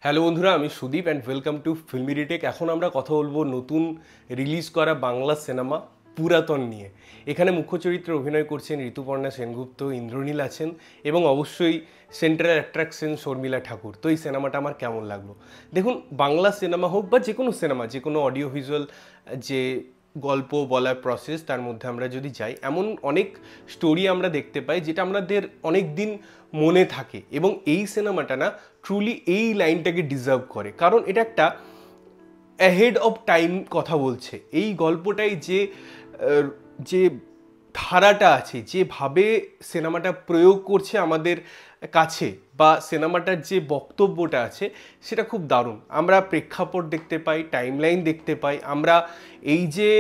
Hello বন্ধুরা, আমি Sudip and welcome to filmy retake. এখন আমরা কথা বলবো নতুন রিলিজ করা বাংলা সিনেমা পুরাতন নিয়ে। এখানে মুখ্য চরিত্রে অভিনয় করছেন ঋতুপর্ণা সেনগুপ্ত, ইন্দ্রনীল আছেন এবং অবশ্যই সেন্ট্রাল অ্যাট্রাকশন শর্মিলা ঠাকুর। তো এই সিনেমাটা আমার কেমন লাগলো? দেখুন, বাংলা সিনেমা হোক বা যে কোনো সিনেমা, যে কোনো অডিও ভিজুয়াল যে গল্প বলার প্রসেস, তার মধ্যে আমরা যদি যাই, এমন অনেক স্টোরি আমরা দেখতে পাই যেটা আমাদের অনেক দিন মনে থাকে। এবং এই সিনেমাটা না ট্রুলি এই লাইনটাকে ডিজার্ভ করে, কারণ এটা একটা অ্যাহেড অফ টাইম কথা বলছে। এই গল্পটাই যে ধারাটা আছে, যেভাবে সিনেমাটা প্রয়োগ করছে আমাদের কাছে, বা সিনেমাটার যে বক্তব্যটা আছে, সেটা খুব দারুণ। আমরা প্রেক্ষাপট দেখতে পাই, টাইমলাইন দেখতে পাই, আমরা এই যে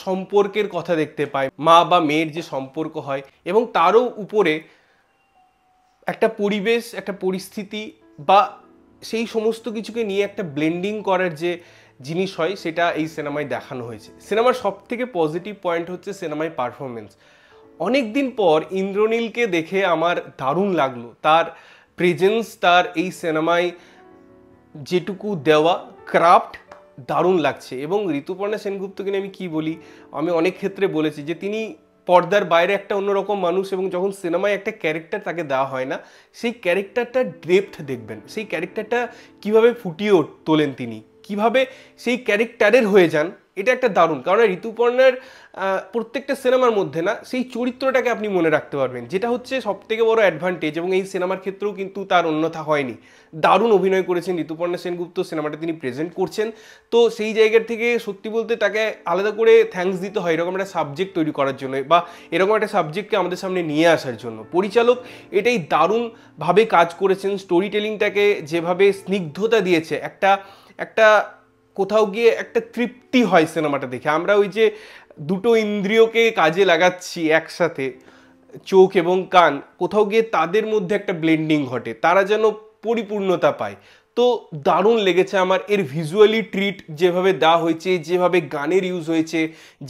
সম্পর্কের কথা দেখতে পাই, মা বা মেয়ের যে সম্পর্ক হয়, এবং তারও উপরে একটা পরিবেশ, একটা পরিস্থিতি বা সেই সমস্ত কিছুকে নিয়ে একটা ব্লেন্ডিং করার যে জিনিস হয়, সেটা এই সিনেমায় দেখানো হয়েছে। সিনেমার সব থেকে পজিটিভ পয়েন্ট হচ্ছে সিনেমায় পারফরমেন্স। অনেক দিন পর ইন্দ্রনীলকে দেখে আমার দারুণ লাগলো। তার প্রেজেন্স, তার এই সিনেমায় যেটুকু দেওয়া ক্রাফট দারুণ লাগছে। এবং ঋতুপর্ণা সেনগুপ্তকে নিয়ে আমি কী বলি, আমি অনেক ক্ষেত্রে বলেছি যে তিনি পর্দার বাইরে একটা অন্যরকম মানুষ, এবং যখন সিনেমায় একটা ক্যারেক্টার তাকে দেওয়া হয় না, সেই ক্যারেক্টারটা ডেপথ দেখবেন, সেই ক্যারেক্টারটা কীভাবে ফুটিয়ে তোলেন তিনি, কিভাবে সেই ক্যারেক্টারের হয়ে যান। এটা একটা দারুণ, কারণ ঋতুপর্ণার প্রত্যেকটা সিনেমার মধ্যে না সেই চরিত্রটাকে আপনি মনে রাখতে পারবেন, যেটা হচ্ছে সবথেকে বড় অ্যাডভান্টেজ। এবং এই সিনেমার ক্ষেত্রেও কিন্তু তার অন্যথা হয়নি। দারুণ অভিনয় করেছেন ঋতুপর্ণা সেনগুপ্ত, সিনেমাটা তিনি প্রেজেন্ট করছেন। তো সেই জায়গা থেকে সত্যি বলতে তাকে আলাদা করে থ্যাঙ্কস দিতে হয় এরকম একটা সাবজেক্ট তৈরি করার জন্য, বা এরকম একটা সাবজেক্টকে আমাদের সামনে নিয়ে আসার জন্য। পরিচালক এটাই দারুণভাবে কাজ করেছেন। স্টোরি টেলিংটাকে যেভাবে স্নিগ্ধতা দিয়েছে, একটা কোথাও গিয়ে একটা তৃপ্তি হয় সিনেমাটা দেখে। আমরা ওই যে দুটো ইন্দ্রিয়কে কাজে লাগাচ্ছি একসাথে, চোখ এবং কান, কোথাও গিয়ে তাদের মধ্যে একটা ব্লেন্ডিং ঘটে, তারা যেন পরিপূর্ণতা পায়। তো দারুণ লেগেছে আমার এর ভিজুয়ালি ট্রিট যেভাবে দেওয়া হয়েছে, যেভাবে গানের ইউজ হয়েছে,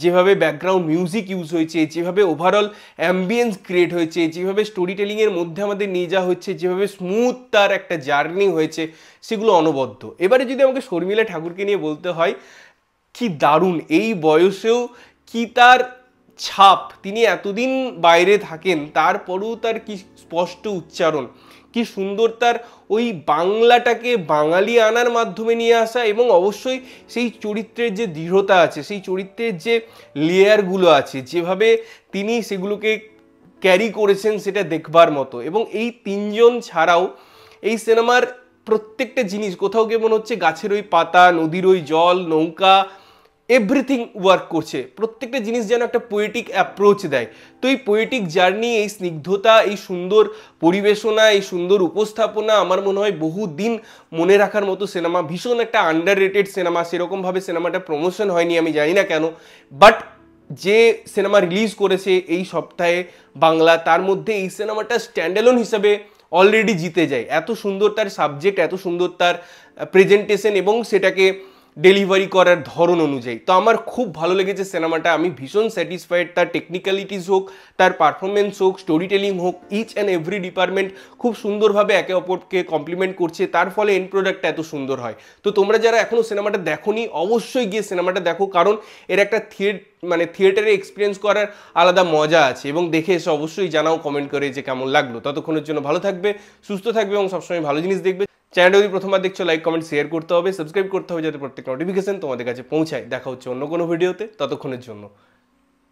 যেভাবে ব্যাকগ্রাউন্ড মিউজিক ইউজ হয়েছে, যেভাবে ওভারঅল অ্যাম্বিয়েন্স ক্রিয়েট হয়েছে, যেভাবে স্টোরি টেলিংয়ের মধ্যে আমাদের নিয়ে যাওয়া হচ্ছে, যেভাবে স্মুথ তার একটা জার্নি হয়েছে, সেগুলো অনবদ্য। এবারে যদি আমাকে শর্মিলা ঠাকুরকে নিয়ে বলতে হয়, কি দারুণ এই বয়সেও কি তার ছাপ, তিনি এতদিন বাইরে থাকেন তারপরেও তার কি স্পষ্ট উচ্চারণ, কি সুন্দর তার ওই বাংলাটাকে বাঙালি আনার মাধ্যমে নিয়ে আসা, এবং অবশ্যই সেই চরিত্রের যে দৃঢ়তা আছে, সেই চরিত্রের যে লেয়ারগুলো আছে, যেভাবে তিনি সেগুলোকে ক্যারি করেছেন, সেটা দেখবার মতো। এবং এই তিনজন ছাড়াও এই সিনেমার প্রত্যেকটা জিনিস কোথাও গিয়ে মনে হচ্ছে গাছের ওই পাতা, নদীর ওই জল, নৌকা, এভরিথিং ওয়ার্ক করছে। প্রত্যেকটা জিনিস যেন একটা পোয়েটিক অ্যাপ্রোচ দেয়। তো এই পোয়েটিক জার্নি, এই স্নিগ্ধতা, এই সুন্দর পরিবেশনা, এই সুন্দর উপস্থাপনা, আমার মনে হয় বহুদিন মনে রাখার মতো সিনেমা। ভীষণ একটা আন্ডাররেটেড সিনেমা, সেরকমভাবে সিনেমাটা প্রমোশন হয়নি, আমি জানি না কেন। বাট যে সিনেমা রিলিজ করেছে এই সপ্তাহে বাংলা, তার মধ্যে এই সিনেমাটা স্ট্যান্ডঅ্যালোন হিসাবে অলরেডি জিতে যায়। এত সুন্দর তার সাবজেক্ট, এত সুন্দর তার প্রেজেন্টেশন, এবং সেটাকে ডেলিভারি করার ধরন অনুযায়ী। তো আমার খুব ভালো লেগেছে সিনেমাটা, আমি ভীষণ স্যাটিসফাইড। তার টেকনিক্যালিটিস হোক, তার পারফরমেন্স হোক, স্টোরি টেলিং হোক, ইচ অ্যান্ড এভরি ডিপার্টমেন্ট খুব সুন্দরভাবে একে অপরকে কমপ্লিমেন্ট করছে, তার ফলে এন্ড প্রোডাক্টটা এত সুন্দর হয়। তো তোমরা যারা এখনও সিনেমাটা দেখোনি, অবশ্যই গিয়ে সিনেমাটা দেখো, কারণ এর একটা থিয়েটারে এক্সপিরিয়েন্স করার আলাদা মজা আছে। এবং দেখে এসে অবশ্যই জানাও কমেন্ট করে যে কেমন লাগলো। ততক্ষণের জন্য ভালো থাকবে, সুস্থ থাকবে, এবং সবসময় ভালো জিনিস দেখবে। চ্যানেলটা যদি প্রথমবার দেখছো, লাইক কমেন্ট শেয়ার করতে হবে, সাবস্ক্রাইব করতে হবে, যাতে প্রত্যেক নোটিফিকেশন তোমাদের কাছে পৌঁছায়। দেখা হচ্ছে অন্য কোনো ভিডিওতে, ততক্ষণের জন্য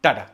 টাটা।